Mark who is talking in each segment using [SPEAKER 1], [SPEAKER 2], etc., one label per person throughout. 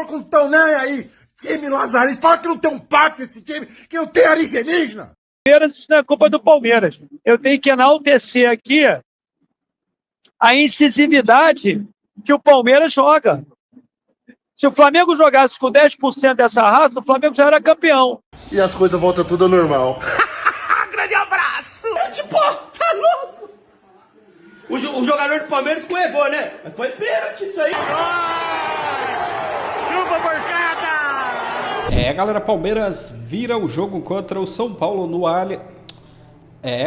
[SPEAKER 1] que não estão nem aí. Time lazarento, fala que não tem um pacto esse time, que não tem alienígena.
[SPEAKER 2] Isso não é culpa do Palmeiras. Eu tenho que enaltecer aqui a incisividade que o Palmeiras joga. Se o Flamengo jogasse com 10% dessa raça, o Flamengo já era campeão.
[SPEAKER 1] E as coisas voltam tudo ao normal. Grande abraço! Tipo, tá louco? O jogador do Palmeiras escorregou, né? Mas foi pênalti isso aí.
[SPEAKER 3] Chupa, porcada!
[SPEAKER 4] Galera, Palmeiras vira o jogo contra o São Paulo no Allianz.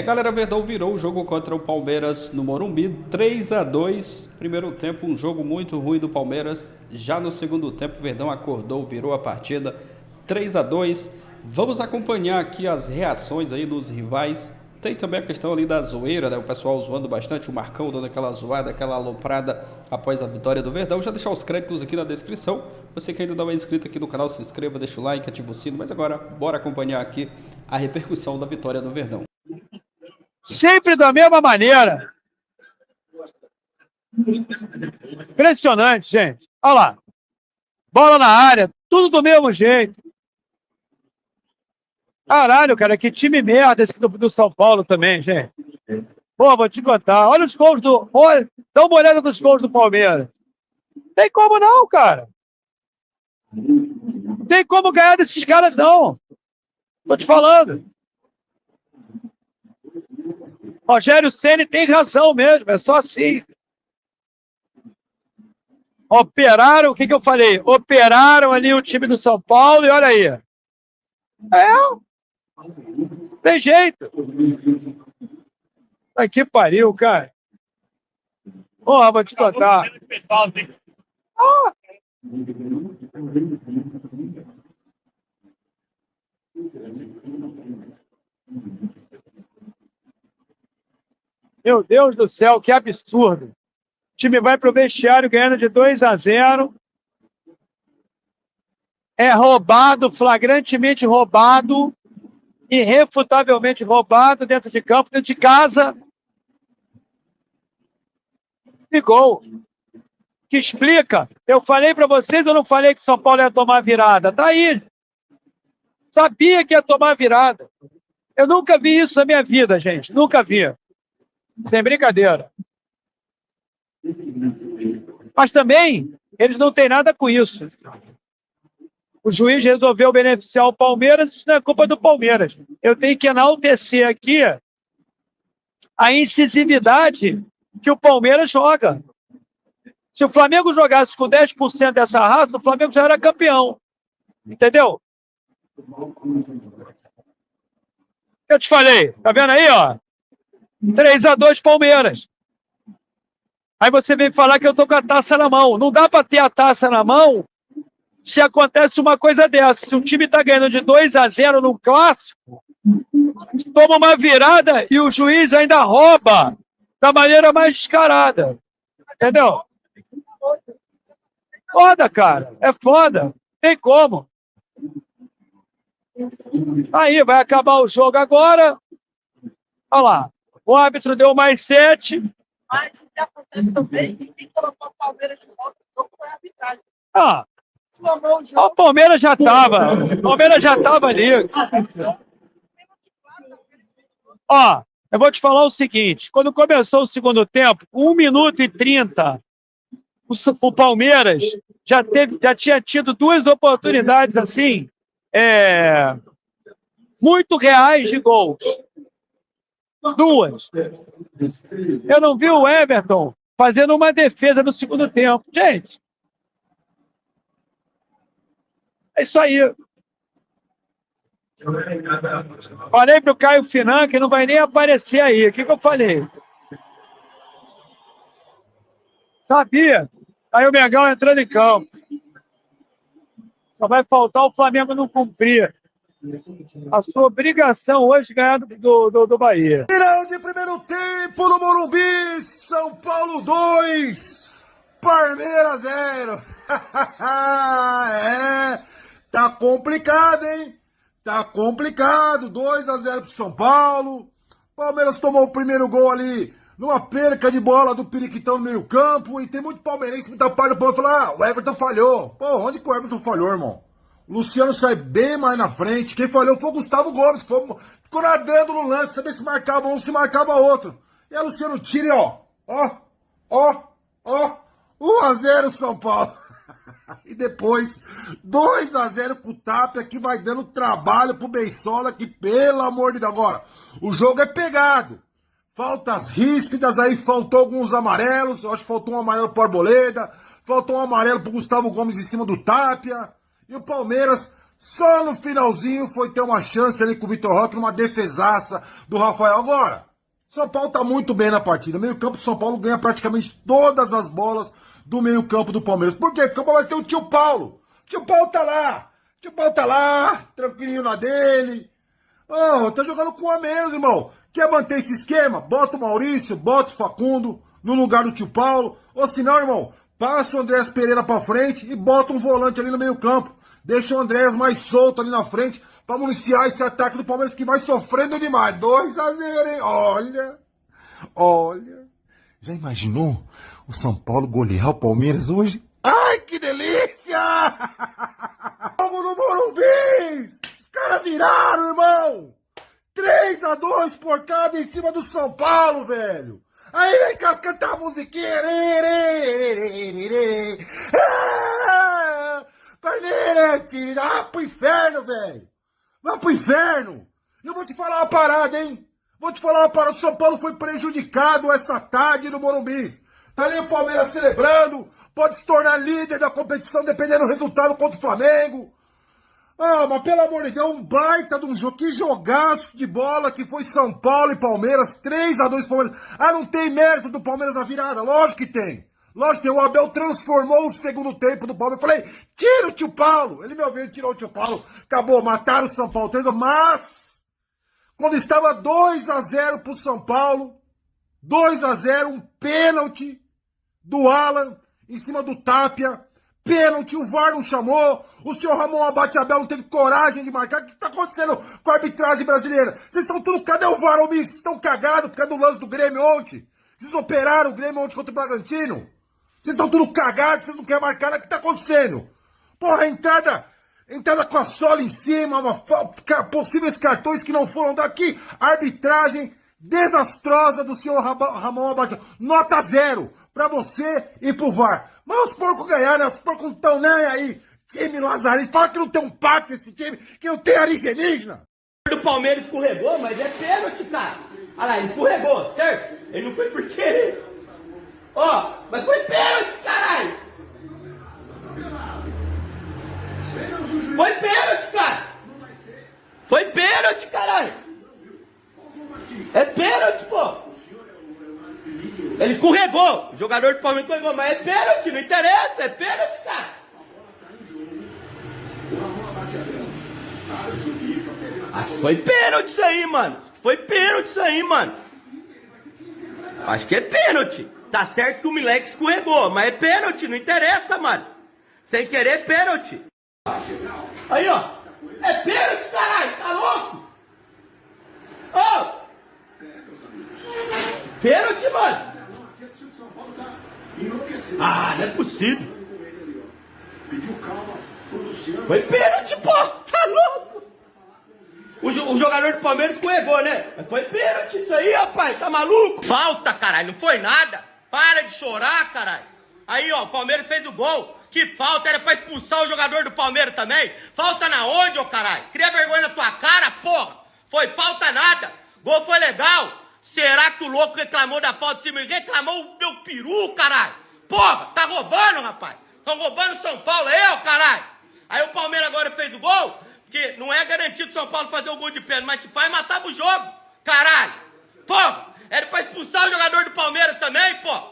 [SPEAKER 4] Galera, Verdão virou o jogo contra o Palmeiras no Morumbi, 3-2. Primeiro tempo, um jogo muito ruim do Palmeiras. Já no segundo tempo, o Verdão acordou, virou a partida, 3-2. Vamos acompanhar aqui as reações aí dos rivais. Tem também a questão ali da zoeira, né? O pessoal zoando bastante, o Marcão dando aquela zoada, aquela aloprada após a vitória do Verdão. Já deixar os créditos aqui na descrição. Você que ainda não é inscrito aqui no canal, se inscreva, deixa o like, ativa o sino. Mas agora, bora acompanhar aqui a repercussão da vitória do Verdão.
[SPEAKER 2] Sempre da mesma maneira. Impressionante, gente. Olha lá. Bola na área, tudo do mesmo jeito. Caralho, cara, que time merda esse do São Paulo também, gente. Pô, vou te contar. Olha os gols do... Olha, dá uma olhada nos gols do Palmeiras. Não tem como não, cara. Não tem como ganhar desses caras, não. Tô te falando. Rogério Ceni tem razão mesmo, é só assim. Operaram, o que eu falei? Operaram ali o time do São Paulo e olha aí. Tem jeito. Que pariu, cara. Porra, vou te contar. Meu Deus do céu, que absurdo. O time vai pro vestiário ganhando de 2-0. É roubado, flagrantemente roubado, irrefutavelmente roubado dentro de campo, dentro de casa. E gol. Que explica. Eu falei para vocês, eu não falei que São Paulo ia tomar virada. Tá aí. Sabia que ia tomar virada. Eu nunca vi isso na minha vida, gente. Nunca vi. Sem brincadeira. Mas também, eles não têm nada com isso. O juiz resolveu beneficiar o Palmeiras, isso não é culpa do Palmeiras. Eu tenho que enaltecer aqui a incisividade que o Palmeiras joga. Se o Flamengo jogasse com 10% dessa raça, o Flamengo já era campeão. Entendeu? Eu te falei, tá vendo aí, ó? 3-2 Palmeiras. Aí você vem falar que eu tô com a taça na mão. Não dá para ter a taça na mão se acontece uma coisa dessa. Se o time tá ganhando de 2-0 no clássico, toma uma virada e o juiz ainda rouba da maneira mais descarada. Entendeu? Foda, cara. É foda. Não tem como. Aí, vai acabar o jogo agora. Olha lá. O árbitro deu mais 7.
[SPEAKER 5] Mas o que acontece também, quem colocou o Palmeiras de volta no jogo foi a arbitragem.
[SPEAKER 2] O Palmeiras já estava. O Palmeiras já estava ali. Ó, eu vou te falar o seguinte. Quando começou o segundo tempo, 1 minuto e 30, o Palmeiras já tinha tido 2 oportunidades assim, muito reais de gols. 2. Eu não vi o Everton fazendo uma defesa no segundo tempo. Gente, é isso aí. Falei pro Caio Finan que não vai nem aparecer aí. O que eu falei? Sabia. Aí o Mengão entrando em campo. Só vai faltar o Flamengo não cumprir a sua obrigação hoje ganhar do Bahia.
[SPEAKER 1] Final de primeiro tempo no Morumbi, São Paulo 2, Palmeiras 0. Tá complicado, hein? Tá complicado, 2-0 pro São Paulo. Palmeiras tomou o primeiro gol ali
[SPEAKER 3] numa perca de bola do Periquitão no meio campo, e tem muito palmeirense, muita parte do povo falar, o Everton falhou. Pô, onde que o Everton falhou, irmão? O Luciano sai bem mais na frente, quem falhou foi o Gustavo Gomes, ficou nadando no lance, saber se marcava um, se marcava outro. E aí o Luciano tira e ó, 1-0 São Paulo. E depois, 2-0 com o Tapia, que vai dando trabalho pro Beisola, que pelo amor de Deus. Agora, o jogo é pegado. Faltas ríspidas aí, faltou alguns amarelos. Eu acho que faltou um amarelo pro Arboleda, faltou um amarelo pro Gustavo Gomes em cima do Tapia. E o Palmeiras, só no finalzinho, foi ter uma chance ali com o Vitor Roque, numa defesaça do Rafael. Agora, São Paulo tá muito bem na partida. O meio-campo do São Paulo ganha praticamente todas as bolas do meio-campo do Palmeiras. Por quê? Porque vai ter o tio Paulo. O tio Paulo tá lá, tranquilinho na dele. Tá jogando com a menos, irmão. Quer manter esse esquema? Bota o Maurício, bota o Facundo no lugar do tio Paulo. Ou senão, irmão, passa o Andrés Pereira pra frente e bota um volante ali no meio-campo. Deixa o Andrés mais solto ali na frente pra municiar esse ataque do Palmeiras que vai sofrendo demais. 2-0, hein? Olha. Já imaginou o São Paulo golear o Palmeiras hoje? Ai, que delícia! Jogo no Morumbi! Os caras viraram, irmão! 3-2 por cada em cima do São Paulo, velho! Aí vem cá cantar a musiquinha! Palmeiras, vai pro inferno, velho! Vai pro inferno! Eu vou te falar uma parada, hein? O São Paulo foi prejudicado essa tarde no Morumbi. Tá ali o Palmeiras celebrando, pode se tornar líder da competição dependendo do resultado contra o Flamengo. Mas pelo amor de Deus, um baita de um jogo, que jogaço de bola que foi São Paulo e Palmeiras, 3-2 Palmeiras. Não tem mérito do Palmeiras na virada? Lógico que tem. O Abel transformou o segundo tempo do Palmeiras. Eu falei, tira o tio Paulo. Ele me ouviu, tirou o tio Paulo. Acabou, mataram o São Paulo 3-2, mas quando estava 2-0 pro São Paulo, 2-0, um pênalti do Alan em cima do Tapia, pênalti, o VAR não chamou, o senhor Ramon Abate Abel não teve coragem de marcar. O que está acontecendo com a arbitragem brasileira? Vocês estão tudo, cadê o VAR, amigos? Vocês estão cagados por causa do lance do Grêmio ontem? Vocês operaram o Grêmio ontem contra o Bragantino? Vocês estão tudo cagados, vocês não querem marcar, o que está acontecendo? Porra, entrada com a sola em cima, possíveis cartões que não foram daqui, arbitragem desastrosa do senhor Ramon Abate. Nota 0 pra você e pro VAR. Mas os porcos ganharam, os porcos não estão nem aí. Time lazarento, fala que não tem um pacto esse time, que não tem alienígena.
[SPEAKER 1] O Palmeiras escorregou, mas é pênalti, cara. Olha lá, ele escorregou, certo? Ele não foi por querer. Mas foi pênalti, caralho. Foi pênalti, cara. Foi pênalti, caralho. É pênalti, pô. Ele escorregou. O jogador do Palmeiras escorregou, mas é pênalti, não interessa. É pênalti, cara. Acho que foi pênalti isso aí, mano. Acho que é pênalti. Tá certo que o moleque escorregou, mas é pênalti, não interessa, mano. Sem querer, é pênalti. Aí, ó. É pênalti, caralho. Tá louco? Pênalti, mano. Não é possível. Foi pênalti, pô. Tá louco? O jogador do Palmeiras escorregou, né? Mas foi pênalti isso aí, rapaz. Tá maluco? Falta, caralho. Não foi nada. Para de chorar, caralho. Aí, ó. O Palmeiras fez o gol. Que falta? Era pra expulsar o jogador do Palmeiras também? Falta na onde, ô caralho? Cria vergonha na tua cara, porra. Foi falta nada. Gol foi legal. Será que o louco reclamou da falta de cima? Reclamou o meu peru, caralho. Porra, tá roubando, rapaz. Tão roubando São Paulo aí, ó, caralho. Aí o Palmeiras agora fez o gol, porque não é garantido São Paulo fazer o gol de pênalti, mas se faz, matava o jogo, caralho. Porra, era pra expulsar o jogador do Palmeiras também, pô.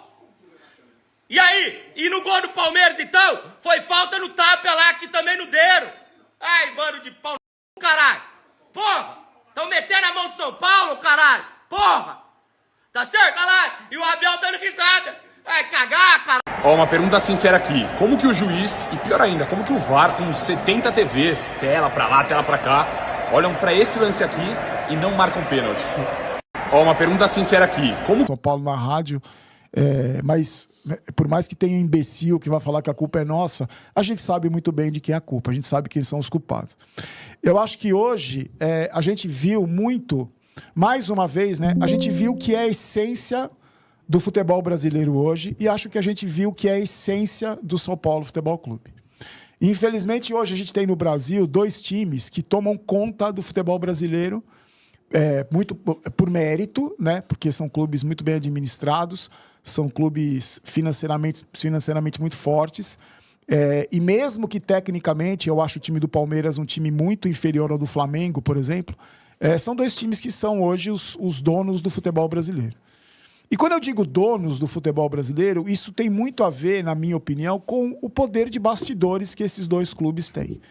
[SPEAKER 1] E aí? E no gol do Palmeiras, então? Foi falta no Tapia lá, que também não deram. Ai, mano de pau, caralho. Porra, tão metendo a mão de São Paulo, caralho. Porra, tá certo? Olha lá, e o Abel dando risada. Vai cagar, caralho.
[SPEAKER 6] Uma pergunta sincera aqui. Como que o juiz, e pior ainda, como que o VAR, com 70 TVs, tela pra lá, tela pra cá, olham pra esse lance aqui e não marcam pênalti? Ó, uma pergunta sincera aqui. Como
[SPEAKER 3] São Paulo na rádio, mas né, por mais que tenha um imbecil que vai falar que a culpa é nossa, a gente sabe muito bem de quem é a culpa, a gente sabe quem são os culpados. Eu acho que hoje a gente viu muito, mais uma vez, né, a gente viu que é a essência do futebol brasileiro hoje e acho que a gente viu que é a essência do São Paulo Futebol Clube. Infelizmente, hoje a gente tem no Brasil 2 times que tomam conta do futebol brasileiro, muito por mérito, né? Porque são clubes muito bem administrados, são clubes financeiramente muito fortes. E mesmo que tecnicamente eu acho o time do Palmeiras um time muito inferior ao do Flamengo, por exemplo, são 2 times que são hoje os donos do futebol brasileiro. E quando eu digo donos do futebol brasileiro, isso tem muito a ver, na minha opinião, com o poder de bastidores que esses 2 clubes têm.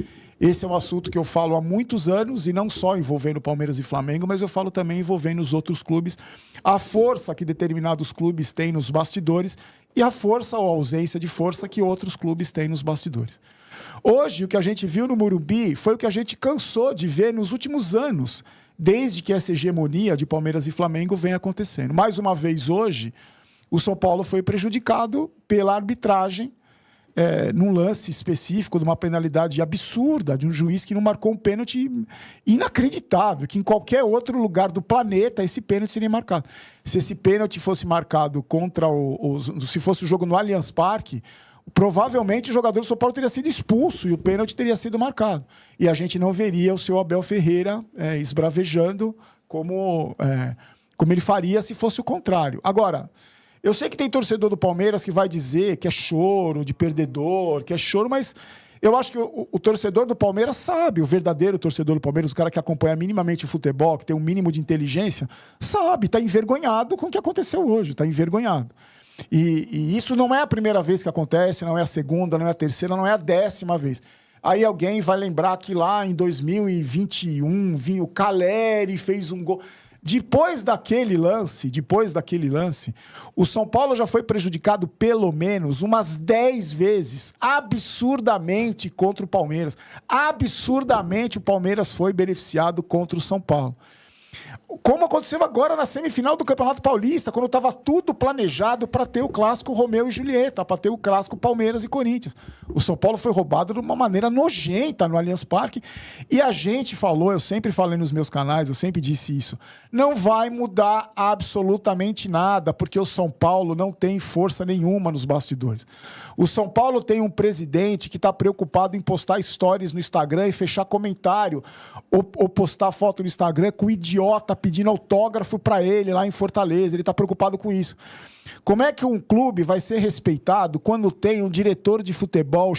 [SPEAKER 3] Esse é um assunto que eu falo há muitos anos, e não só envolvendo Palmeiras e Flamengo, mas eu falo também envolvendo os outros clubes, a força que determinados clubes têm nos bastidores e a força ou ausência de força que outros clubes têm nos bastidores. Hoje, o que a gente viu no Morumbi foi o que a gente cansou de ver nos últimos anos, desde que essa hegemonia de Palmeiras e Flamengo vem acontecendo. Mais uma vez, hoje, o São Paulo foi prejudicado pela arbitragem, num lance específico, de uma penalidade absurda, de um juiz que não marcou um pênalti inacreditável, que em qualquer outro lugar do planeta esse pênalti seria marcado. Se esse pênalti fosse marcado se fosse o jogo no Allianz Parque, provavelmente o jogador do São Paulo teria sido expulso e o pênalti teria sido marcado. E a gente não veria o seu Abel Ferreira esbravejando como ele faria se fosse o contrário. Agora, eu sei que tem torcedor do Palmeiras que vai dizer que é choro de perdedor, que é choro, mas eu acho que o torcedor do Palmeiras sabe, o verdadeiro torcedor do Palmeiras, o cara que acompanha minimamente o futebol, que tem um mínimo de inteligência, sabe, está envergonhado com o que aconteceu hoje, está envergonhado. E isso não é a primeira vez que acontece, não é a segunda, não é a terceira, não é a 10ª vez. Aí alguém vai lembrar que lá em 2021, o Caleri fez um gol. Depois daquele lance, o São Paulo já foi prejudicado pelo menos umas 10 vezes, absurdamente, contra o Palmeiras. Absurdamente o Palmeiras foi beneficiado contra o São Paulo. Como aconteceu agora na semifinal do Campeonato Paulista, quando estava tudo planejado para ter o clássico Romeu e Julieta, para ter o clássico Palmeiras e Corinthians. O São Paulo foi roubado de uma maneira nojenta no Allianz Parque. E a gente falou, eu sempre falei nos meus canais, eu sempre disse isso, não vai mudar absolutamente nada, porque o São Paulo não tem força nenhuma nos bastidores. O São Paulo tem um presidente que está preocupado em postar stories no Instagram e fechar comentário, ou postar foto no Instagram com o idiota pedindo autógrafo para ele lá em Fortaleza. Ele está preocupado com isso. Como é que um clube vai ser respeitado quando tem um diretor de futebol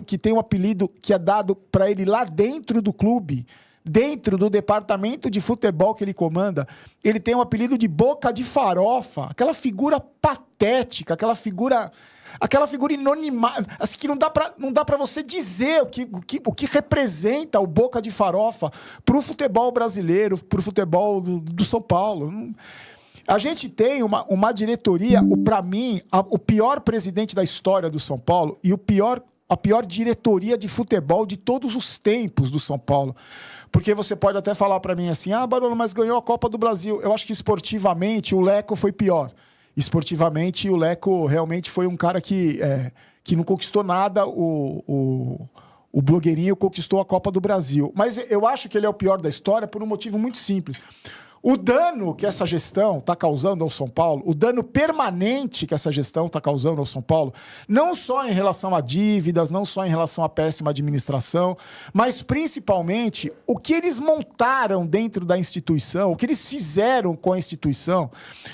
[SPEAKER 3] que tem um apelido que é dado para ele lá dentro do clube, dentro do departamento de futebol que ele comanda? Ele tem um apelido de Boca de Farofa, aquela figura patética, aquela figura inanimada, assim, que não dá para você dizer o que representa o Boca de Farofa para o futebol brasileiro, para o futebol do São Paulo. A gente tem uma diretoria, para mim, o pior presidente da história do São Paulo e a pior diretoria de futebol de todos os tempos do São Paulo. Porque você pode até falar para mim assim, Barolo, mas ganhou a Copa do Brasil. Eu acho que esportivamente o Leco foi pior. Esportivamente, o Leco realmente foi um cara que não conquistou nada. O blogueirinho conquistou a Copa do Brasil. Mas eu acho que ele é o pior da história por um motivo muito simples. O dano que essa gestão está causando ao São Paulo, o dano permanente que essa gestão está causando ao São Paulo, não só em relação a dívidas, não só em relação à péssima administração, mas principalmente o que eles montaram dentro da instituição, o que eles fizeram com a instituição,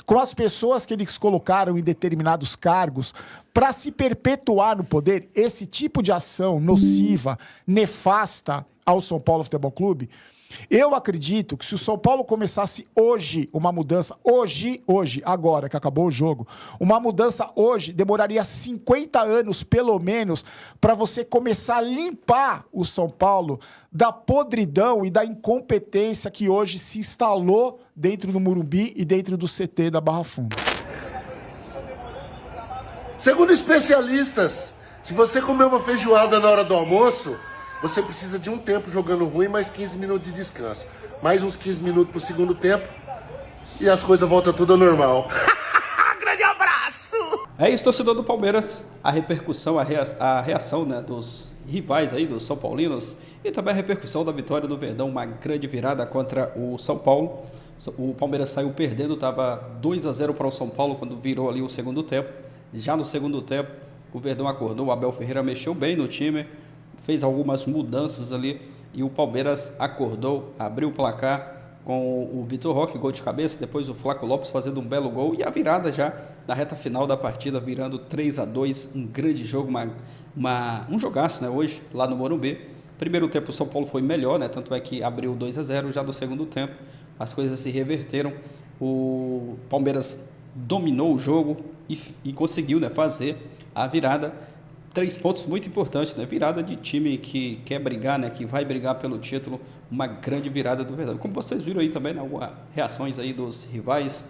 [SPEAKER 3] com as pessoas que eles colocaram em determinados cargos, para se perpetuar no poder. Esse tipo de ação nociva, nefasta ao São Paulo Futebol Clube, eu acredito que se o São Paulo começasse hoje uma mudança, hoje, agora que acabou o jogo, uma mudança hoje demoraria 50 anos, pelo menos, para você começar a limpar o São Paulo da podridão e da incompetência que hoje se instalou dentro do Morumbi e dentro do CT da Barra Funda.
[SPEAKER 7] Segundo especialistas, se você comer uma feijoada na hora do almoço, você precisa de um tempo jogando ruim, mais 15 minutos de descanso. Mais uns 15 minutos pro segundo tempo, e as coisas voltam tudo ao normal.
[SPEAKER 1] Grande abraço!
[SPEAKER 4] É isso, torcedor do Palmeiras, a repercussão, a reação, né, dos rivais aí, dos São Paulinos, e também a repercussão da vitória do Verdão, uma grande virada contra o São Paulo. O Palmeiras saiu perdendo, estava 2-0 para o São Paulo quando virou ali o segundo tempo. Já no segundo tempo, o Verdão acordou, o Abel Ferreira mexeu bem no time, fez algumas mudanças ali e o Palmeiras acordou, abriu o placar com o Vitor Roque, gol de cabeça, depois o Flaco Lopes fazendo um belo gol e a virada já na reta final da partida, virando 3-2, um grande jogo, um jogaço, né, hoje, lá no Morumbi. Primeiro tempo o São Paulo foi melhor, né, tanto é que abriu 2-0, já no segundo tempo as coisas se reverteram, o Palmeiras dominou o jogo e conseguiu, né, fazer a virada. 3 pontos muito importantes, né? Virada de time que quer brigar, né? Que vai brigar pelo título, uma grande virada do Verdão. Como vocês viram aí também, né? Algumas reações aí dos rivais,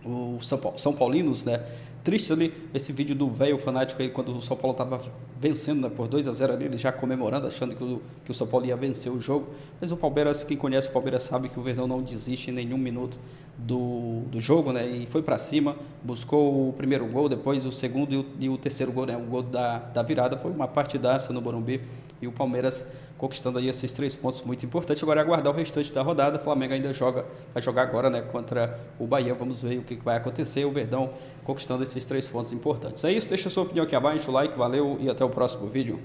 [SPEAKER 4] os São Paulinos, né? Triste ali esse vídeo do velho fanático aí, quando o São Paulo estava vencendo, né, por 2-0 ali, ele já comemorando, achando que o São Paulo ia vencer o jogo. Mas o Palmeiras, quem conhece o Palmeiras sabe que o Verdão não desiste em nenhum minuto do jogo, né? E foi para cima, buscou o primeiro gol, depois o segundo e o terceiro gol, né? O gol da virada. Foi uma partidaça no Morumbi e o Palmeiras conquistando aí esses 3 pontos muito importantes. Agora é aguardar o restante da rodada. O Flamengo ainda vai jogar agora, né, contra o Bahia. Vamos ver o que vai acontecer. O Verdão conquistando esses 3 pontos importantes. É isso, deixa a sua opinião aqui abaixo, like, valeu e até o próximo vídeo.